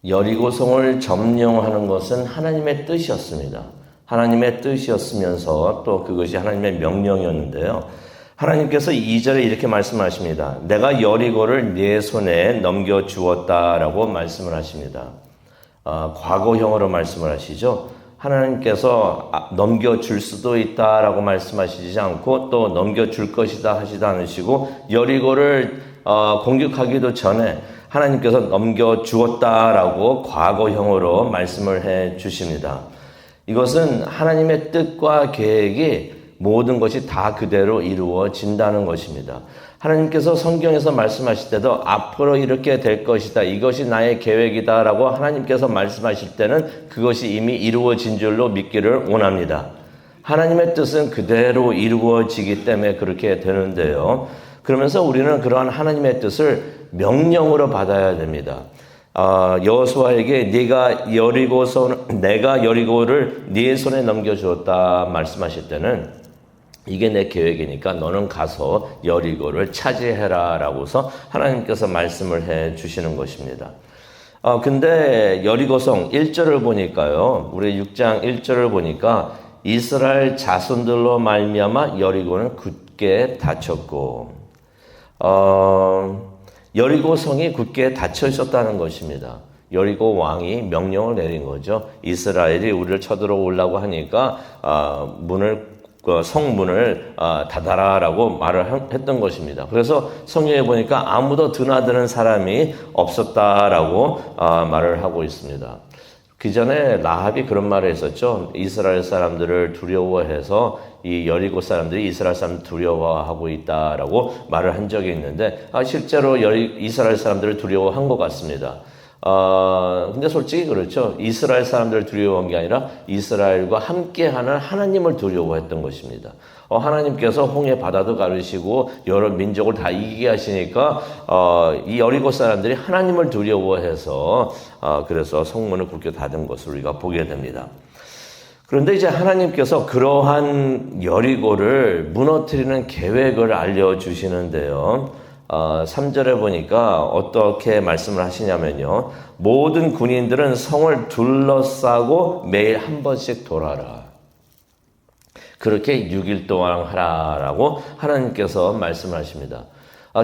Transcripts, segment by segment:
여리고성을 점령하는 것은 하나님의 뜻이었습니다. 하나님의 뜻이었으면서 또 그것이 하나님의 명령이었는데요. 하나님께서 2절에 이렇게 말씀하십니다. 내가 여리고를 네 손에 넘겨주었다라고 말씀을 하십니다. 과거형으로 말씀을 하시죠. 하나님께서 넘겨줄 수도 있다라고 말씀하시지 않고 또 넘겨줄 것이다 하지도 않으시고 여리고를 공격하기도 전에 하나님께서 넘겨주었다라고 과거형으로 말씀을 해 주십니다. 이것은 하나님의 뜻과 계획이 모든 것이 다 그대로 이루어진다는 것입니다. 하나님께서 성경에서 말씀하실 때도 앞으로 이렇게 될 것이다. 이것이 나의 계획이다 라고 하나님께서 말씀하실 때는 그것이 이미 이루어진 줄로 믿기를 원합니다. 하나님의 뜻은 그대로 이루어지기 때문에 그렇게 되는데요. 그러면서 우리는 그러한 하나님의 뜻을 명령으로 받아야 됩니다. 여호수아에게 내가 여리고를 네 손에 넘겨주었다 말씀하실 때는 이게 내 계획이니까 너는 가서 여리고를 차지해라 라고서 하나님께서 말씀을 해 주시는 것입니다. 근데 여리고성 1절을 보니까요. 우리 6장 1절을 보니까 이스라엘 자손들로 말미암아 여리고는 굳게 닫혔고 여리고성이 굳게 닫혀 있었다는 것입니다. 여리고 왕이 명령을 내린 거죠. 이스라엘이 우리를 쳐들어오려고 하니까 성문을 닫아라라고 말을 했던 것입니다. 그래서 성경에 보니까 아무도 드나드는 사람이 없었다라고 말을 하고 있습니다. 그 전에 라합이 그런 말을 했었죠. 이스라엘 사람들을 두려워해서 이 여리고 사람들이 이스라엘 사람들 두려워하고 있다라고 말을 한 적이 있는데 실제로 이스라엘 사람들을 두려워한 것 같습니다. 근데 솔직히 그렇죠. 이스라엘 사람들을 두려워한 게 아니라 이스라엘과 함께하는 하나님을 두려워했던 것입니다. 하나님께서 홍해 바다도 가르시고 여러 민족을 다 이기게 하시니까 이 여리고 사람들이 하나님을 두려워해서 그래서 성문을 굳게 닫은 것을 우리가 보게 됩니다. 그런데 이제 하나님께서 그러한 여리고를 무너뜨리는 계획을 알려주시는데요. 3절에 보니까 어떻게 말씀을 하시냐면요. 모든 군인들은 성을 둘러싸고 매일 한 번씩 돌아라. 그렇게 6일 동안 하라라고 하나님께서 말씀을 하십니다.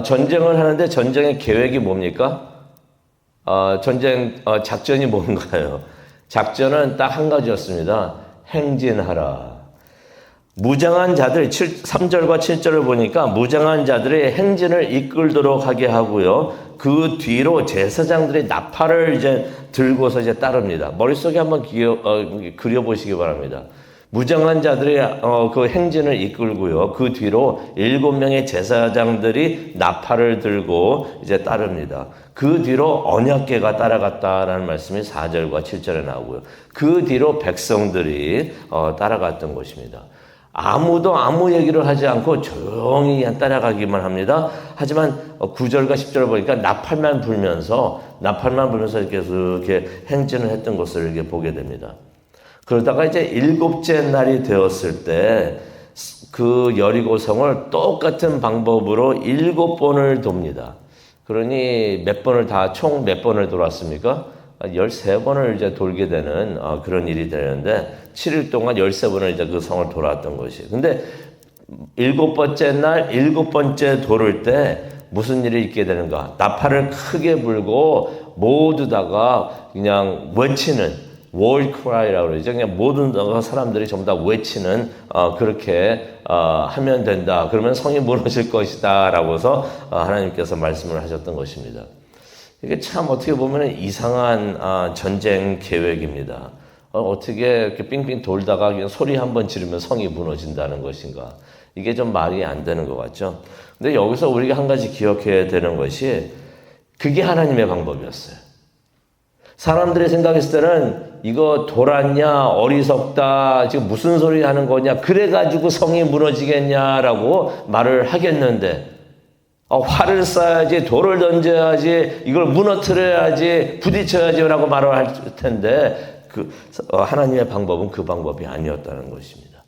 전쟁을 하는데 전쟁의 계획이 뭡니까? 작전이 뭔가요? 작전은 딱 한 가지였습니다. 행진하라. 무장한 자들 3절과 7절을 보니까 무장한 자들의 행진을 이끌도록 하게 하고요. 그 뒤로 제사장들이 나팔을 이제 들고서 이제 따릅니다. 머릿속에 한번 그려보시기 바랍니다. 무장한 자들이 그 행진을 이끌고요. 그 뒤로 7명의 제사장들이 나팔을 들고 이제 따릅니다. 그 뒤로 언약궤가 따라갔다라는 말씀이 4절과 7절에 나오고요. 그 뒤로 백성들이 따라갔던 것입니다. 아무도 아무 얘기를 하지 않고 조용히 따라가기만 합니다. 하지만 9절과 10절을 보니까 나팔만 불면서 이렇게 행진을 했던 것을 이렇게 보게 됩니다. 그러다가 이제 7째 날이 되었을 때 그 여리고성을 똑같은 방법으로 7번을 돕니다. 그러니 총 몇 번을 돌았습니까? 13번을 이제 돌게 되는 그런 일이 되는데 7일 동안 13번을 이제 그 성을 돌았던 것이. 근데 7번째 날 7번째 돌을 때 무슨 일이 있게 되는가? 나팔을 크게 불고 모두 다가 그냥 외치는 war cry라고 그러죠. 그냥 모든 사람들이 전부 다 외치는 그렇게 하면 된다. 그러면 성이 무너질 것이다. 라고서 하나님께서 말씀을 하셨던 것입니다. 이게 참 어떻게 보면 이상한 전쟁 계획입니다. 어떻게 이렇게 빙빙 돌다가 그냥 소리 한번 지르면 성이 무너진다는 것인가. 이게 좀 말이 안 되는 것 같죠. 근데 여기서 우리가 한 가지 기억해야 되는 것이 그게 하나님의 방법이었어요. 사람들이 생각했을 때는 이거 돌았냐, 어리석다, 지금 무슨 소리 하는 거냐, 그래가지고 성이 무너지겠냐라고 말을 하겠는데, 활을 쏴야지, 돌을 던져야지, 이걸 무너뜨려야지, 부딪혀야지라고 말을 할 텐데, 하나님의 방법은 그 방법이 아니었다는 것입니다.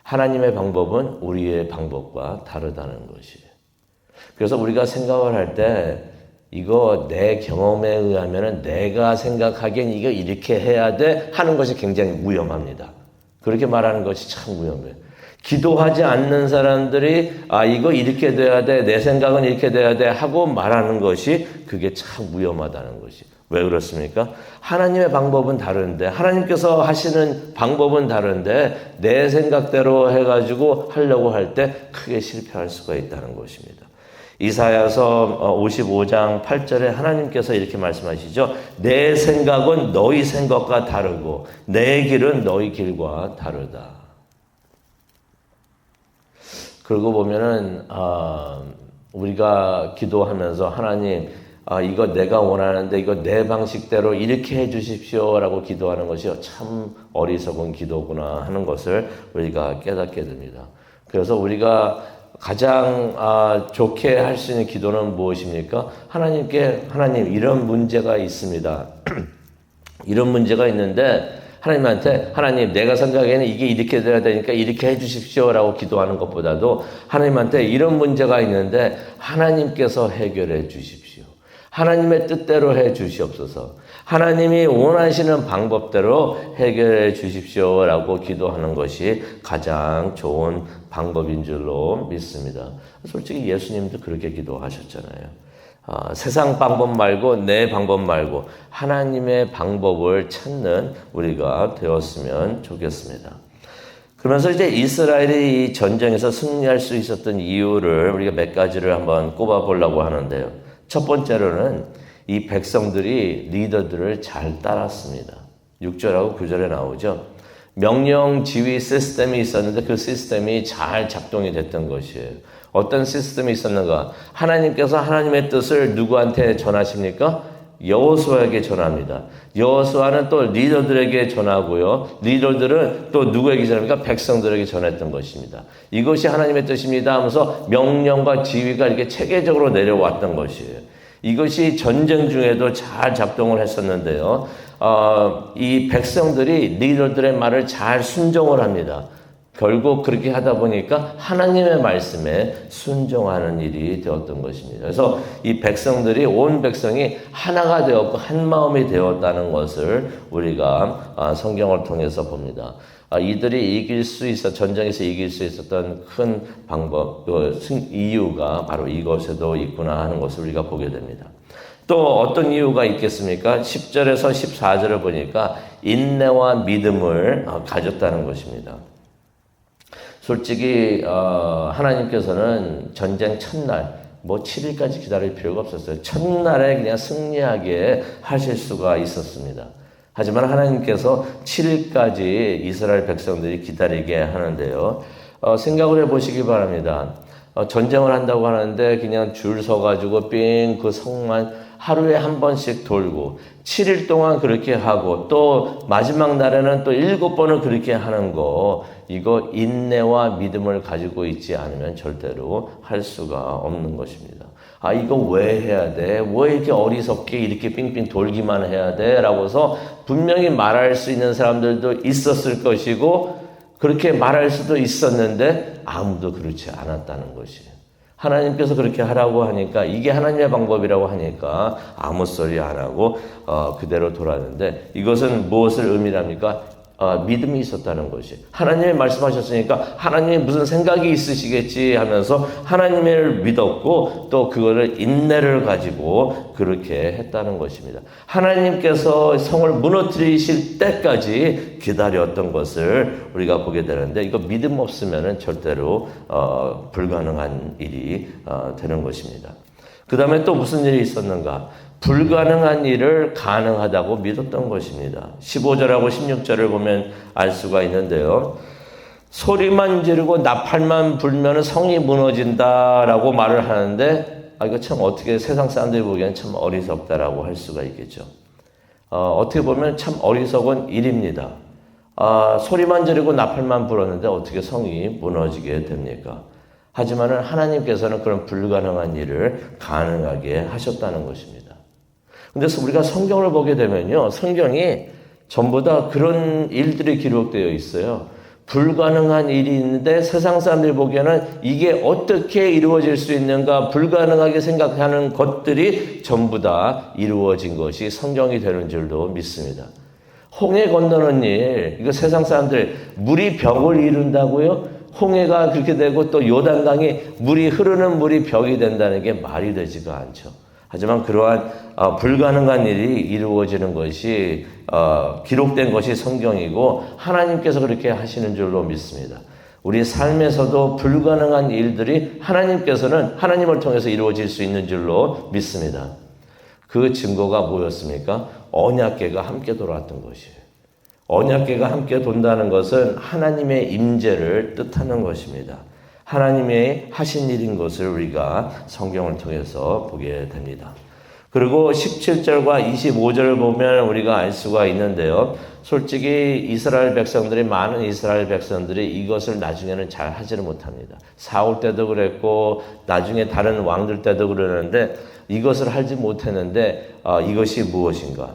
하나님의 방법은 우리의 방법과 다르다는 것이에요. 그래서 우리가 생각을 할 때, 이거 내 경험에 의하면은 내가 생각하기엔 이거 이렇게 해야 돼 하는 것이 굉장히 위험합니다. 그렇게 말하는 것이 참 위험해요. 기도하지 않는 사람들이 이거 이렇게 돼야 돼, 내 생각은 이렇게 돼야 돼 하고 말하는 것이 그게 참 위험하다는 것이. 왜 그렇습니까? 하나님의 방법은 다른데, 하나님께서 하시는 방법은 다른데 내 생각대로 해가지고 하려고 할 때 크게 실패할 수가 있다는 것입니다. 이사야서 55장 8절에 하나님께서 이렇게 말씀하시죠. 내 생각은 너희 생각과 다르고 내 길은 너희 길과 다르다. 그러고 보면은 우리가 기도하면서 하나님 이거 내가 원하는데 이거 내 방식대로 이렇게 해 주십시오라고 기도하는 것이 참 어리석은 기도구나 하는 것을 우리가 깨닫게 됩니다. 그래서 우리가 가장 좋게 할 수 있는 기도는 무엇입니까? 하나님께 하나님 이런 문제가 있습니다. 이런 문제가 있는데 하나님한테 하나님 내가 생각에는 이게 이렇게 돼야 되니까 이렇게 해 주십시오라고 기도하는 것보다도 하나님한테 이런 문제가 있는데 하나님께서 해결해 주십시오. 하나님의 뜻대로 해 주시옵소서. 하나님이 원하시는 방법대로 해결해 주십시오라고 기도하는 것이 가장 좋은 방법인 줄로 믿습니다. 솔직히 예수님도 그렇게 기도하셨잖아요. 세상 방법 말고 내 방법 말고 하나님의 방법을 찾는 우리가 되었으면 좋겠습니다. 그러면서 이제 이스라엘이 이 전쟁에서 승리할 수 있었던 이유를 우리가 몇 가지를 한번 꼽아 보려고 하는데요. 첫 번째로는 이 백성들이 리더들을 잘 따랐습니다. 6절하고 9절에 나오죠. 명령 지휘 시스템이 있었는데 그 시스템이 잘 작동이 됐던 것이에요. 어떤 시스템이 있었는가? 하나님께서 하나님의 뜻을 누구한테 전하십니까? 여호수아에게 전합니다. 여호수아는 또 리더들에게 전하고요. 리더들은 또 누구에게 전합니까? 백성들에게 전했던 것입니다. 이것이 하나님의 뜻입니다 하면서 명령과 지휘가 이렇게 체계적으로 내려왔던 것이에요. 이것이 전쟁 중에도 잘 작동을 했었는데요. 이 백성들이 리더들의 말을 잘 순종을 합니다. 결국 그렇게 하다 보니까 하나님의 말씀에 순종하는 일이 되었던 것입니다. 그래서 이 백성들이 온 백성이 하나가 되었고 한 마음이 되었다는 것을 우리가 성경을 통해서 봅니다. 이들이 전쟁에서 이길 수 있었던 큰 방법, 이유가 바로 이것에도 있구나 하는 것을 우리가 보게 됩니다. 또 어떤 이유가 있겠습니까? 10절에서 14절을 보니까 인내와 믿음을 가졌다는 것입니다. 솔직히 하나님께서는 전쟁 첫날 7일까지 기다릴 필요가 없었어요. 첫날에 그냥 승리하게 하실 수가 있었습니다. 하지만 하나님께서 7일까지 이스라엘 백성들이 기다리게 하는데요. 생각을 해보시기 바랍니다. 전쟁을 한다고 하는데 그냥 줄 서가지고 삥 그 성만 하루에 한 번씩 돌고 7일 동안 그렇게 하고 또 마지막 날에는 또 7번을 그렇게 하는 거, 이거 인내와 믿음을 가지고 있지 않으면 절대로 할 수가 없는 것입니다. 이거 왜 해야 돼? 왜 이렇게 어리석게 이렇게 삥삥 돌기만 해야 돼? 라고서 분명히 말할 수 있는 사람들도 있었을 것이고 그렇게 말할 수도 있었는데 아무도 그렇지 않았다는 것이에요. 하나님께서 그렇게 하라고 하니까 이게 하나님의 방법이라고 하니까 아무 소리 안 하고 그대로 돌았는데 이것은 무엇을 의미합니까? 믿음이 있었다는 것이. 하나님이 말씀하셨으니까 하나님이 무슨 생각이 있으시겠지 하면서 하나님을 믿었고 또 그거를 인내를 가지고 그렇게 했다는 것입니다. 하나님께서 성을 무너뜨리실 때까지 기다렸던 것을 우리가 보게 되는데 이거 믿음 없으면 절대로 불가능한 일이 되는 것입니다. 그 다음에 또 무슨 일이 있었는가? 불가능한 일을 가능하다고 믿었던 것입니다. 15절하고 16절을 보면 알 수가 있는데요. 소리만 지르고 나팔만 불면 성이 무너진다라고 말을 하는데 이거 참 어떻게 세상 사람들이 보기에는 참 어리석다라고 할 수가 있겠죠. 어떻게 보면 참 어리석은 일입니다. 소리만 지르고 나팔만 불었는데 어떻게 성이 무너지게 됩니까? 하지만은 하나님께서는 그런 불가능한 일을 가능하게 하셨다는 것입니다. 근데 우리가 성경을 보게 되면요. 성경이 전부 다 그런 일들이 기록되어 있어요. 불가능한 일이 있는데 세상 사람들이 보기에는 이게 어떻게 이루어질 수 있는가 불가능하게 생각하는 것들이 전부 다 이루어진 것이 성경이 되는 줄도 믿습니다. 홍해 건너는 일, 이거 세상 사람들 물이 벽을 이룬다고요? 홍해가 그렇게 되고 또 요단강이 흐르는 물이 벽이 된다는 게 말이 되지가 않죠. 하지만 그러한 불가능한 일이 이루어지는 것이 기록된 것이 성경이고 하나님께서 그렇게 하시는 줄로 믿습니다. 우리 삶에서도 불가능한 일들이 하나님께서는 하나님을 통해서 이루어질 수 있는 줄로 믿습니다. 그 증거가 뭐였습니까? 언약궤가 함께 돌아왔던 것이에요. 언약궤가 함께 돈다는 것은 하나님의 임재를 뜻하는 것입니다. 하나님의 하신 일인 것을 우리가 성경을 통해서 보게 됩니다. 그리고 17절과 25절을 보면 우리가 알 수가 있는데요. 솔직히 많은 이스라엘 백성들이 이것을 나중에는 잘 하지를 못합니다. 사울 때도 그랬고 나중에 다른 왕들 때도 그러는데 이것을 하지 못했는데 이것이 무엇인가?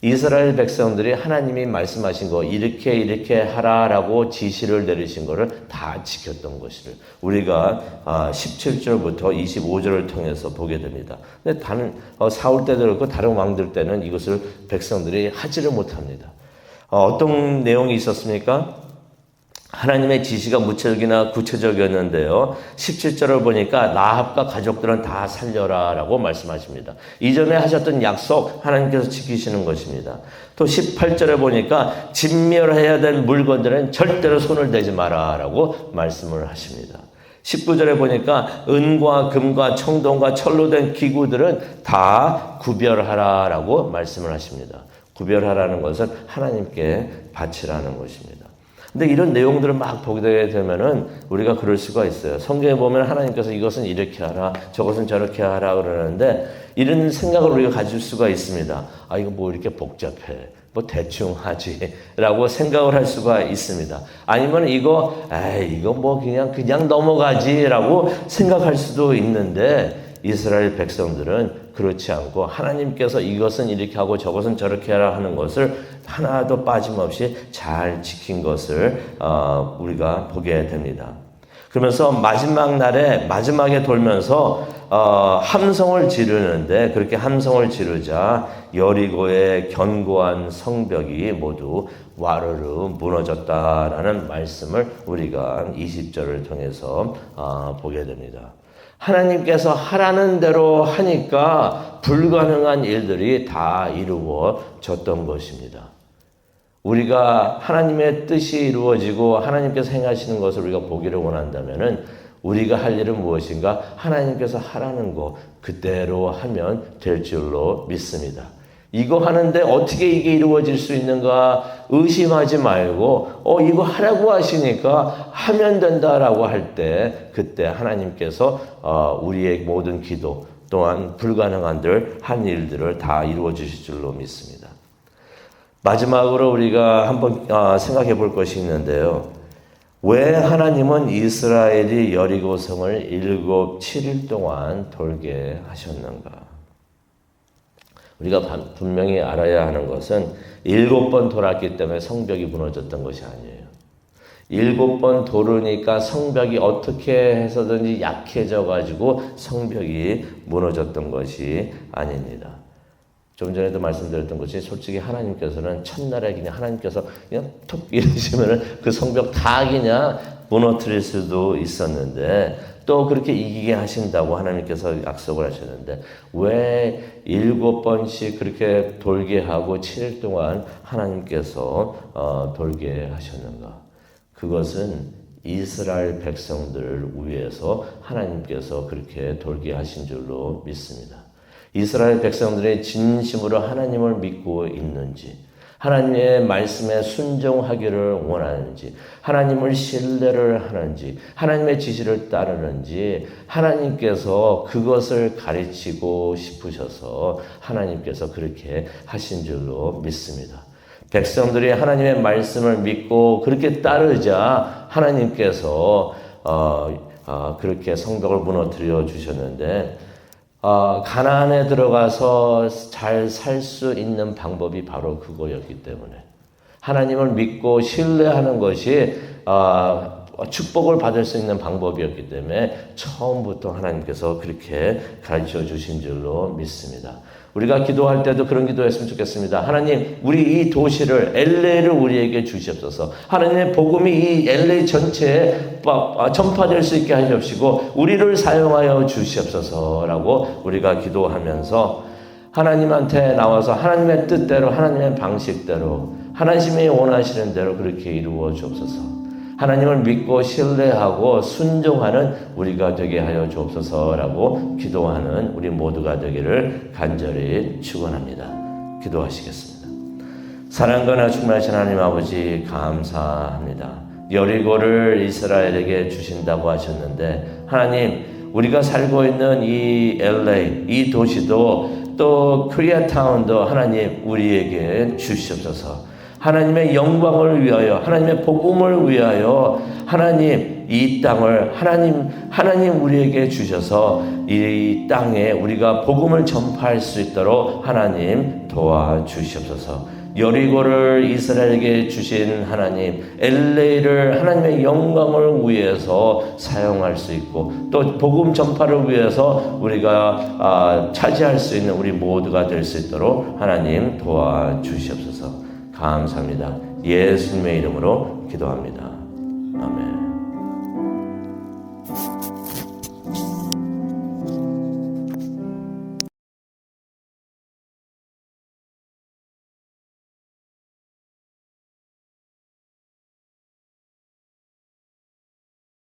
이스라엘 백성들이 하나님이 말씀하신 거 이렇게 하라라고 지시를 내리신 거를 다 지켰던 것을 우리가 17절부터 25절을 통해서 보게 됩니다. 근데 다른 사울 때도 그렇고 다른 왕들 때는 이것을 백성들이 하지를 못합니다. 어떤 내용이 있었습니까? 하나님의 지시가 무척이나 구체적이었는데요. 17절을 보니까 라합과 가족들은 다 살려라 라고 말씀하십니다. 이전에 하셨던 약속 하나님께서 지키시는 것입니다. 또 18절에 보니까 진멸해야 될 물건들은 절대로 손을 대지 마라 라고 말씀을 하십니다. 19절에 보니까 은과 금과 청동과 철로 된 기구들은 다 구별하라 라고 말씀을 하십니다. 구별하라는 것은 하나님께 바치라는 것입니다. 근데 이런 내용들을 막 보게 되면은 우리가 그럴 수가 있어요. 성경에 보면 하나님께서 이것은 이렇게 하라, 저것은 저렇게 하라 그러는데 이런 생각을 우리가 가질 수가 있습니다. 이거 뭐 이렇게 복잡해. 뭐 대충 하지라고 생각을 할 수가 있습니다. 아니면 이거 뭐 그냥 넘어가지라고 생각할 수도 있는데 이스라엘 백성들은 그렇지 않고 하나님께서 이것은 이렇게 하고 저것은 저렇게 하라 하는 것을 하나도 빠짐없이 잘 지킨 것을 우리가 보게 됩니다. 그러면서 마지막 날에 마지막에 돌면서 함성을 지르는데 그렇게 함성을 지르자 여리고의 견고한 성벽이 모두 와르르 무너졌다라는 말씀을 우리가 20절을 통해서 보게 됩니다. 하나님께서 하라는 대로 하니까 불가능한 일들이 다 이루어졌던 것입니다. 우리가 하나님의 뜻이 이루어지고 하나님께서 행하시는 것을 우리가 보기를 원한다면은 우리가 할 일은 무엇인가? 하나님께서 하라는 거 그대로 하면 될 줄로 믿습니다. 이거 하는데 어떻게 이게 이루어질 수 있는가 의심하지 말고 이거 하라고 하시니까 하면 된다라고 할 때 그때 하나님께서 우리의 모든 기도 또한 불가능한 한 일들을 다 이루어 주실 줄로 믿습니다. 마지막으로 우리가 한번 생각해 볼 것이 있는데요. 왜 하나님은 이스라엘이 여리고성을 7일 동안 돌게 하셨는가? 우리가 분명히 알아야 하는 것은 7번 돌았기 때문에 성벽이 무너졌던 것이 아니에요. 7번 돌으니까 성벽이 어떻게 해서든지 약해져가지고 성벽이 무너졌던 것이 아닙니다. 좀 전에도 말씀드렸던 것이 솔직히 하나님께서는 첫날에 하나님께서 그냥 툭 이러시면은 그 성벽 다 무너뜨릴 수도 있었는데 또 그렇게 이기게 하신다고 하나님께서 약속을 하셨는데 왜 7번씩 그렇게 돌게 하고 7일 동안 하나님께서 돌게 하셨는가? 그것은 이스라엘 백성들을 위해서 하나님께서 그렇게 돌게 하신 줄로 믿습니다. 이스라엘 백성들이 진심으로 하나님을 믿고 있는지, 하나님의 말씀에 순종하기를 원하는지, 하나님을 신뢰를 하는지, 하나님의 지시를 따르는지, 하나님께서 그것을 가르치고 싶으셔서 하나님께서 그렇게 하신 줄로 믿습니다. 백성들이 하나님의 말씀을 믿고 그렇게 따르자 하나님께서 그렇게 성벽을 무너뜨려 주셨는데 가나안에 들어가서 잘 살 수 있는 방법이 바로 그거였기 때문에 하나님을 믿고 신뢰하는 것이 축복을 받을 수 있는 방법이었기 때문에 처음부터 하나님께서 그렇게 가르쳐 주신 줄로 믿습니다. 우리가 기도할 때도 그런 기도했으면 좋겠습니다. 하나님, 우리 이 도시를, LA를 우리에게 주시옵소서. 하나님의 복음이 이 LA 전체에 전파될 수 있게 하시옵시고 우리를 사용하여 주시옵소서라고 우리가 기도하면서 하나님한테 나와서 하나님의 뜻대로, 하나님의 방식대로, 하나님이 원하시는 대로 그렇게 이루어 주옵소서. 하나님을 믿고 신뢰하고 순종하는 우리가 되게 하여 주옵소서라고 기도하는 우리 모두가 되기를 간절히 축원합니다. 기도하시겠습니다. 사랑과 충만하신 하나님 아버지 감사합니다. 여리고를 이스라엘에게 주신다고 하셨는데 하나님, 우리가 살고 있는 이 LA, 이 도시도 또 코리아타운도 하나님 우리에게 주시옵소서. 하나님의 영광을 위하여, 하나님의 복음을 위하여 하나님 이 땅을 하나님 우리에게 주셔서 이 땅에 우리가 복음을 전파할 수 있도록 하나님 도와주시옵소서. 여리고를 이스라엘에게 주신 하나님, LA를 하나님의 영광을 위해서 사용할 수 있고 또 복음 전파를 위해서 우리가 차지할 수 있는 우리 모두가 될 수 있도록 하나님 도와주시옵소서. 감사합니다. 예수님의 이름으로 기도합니다. 아멘.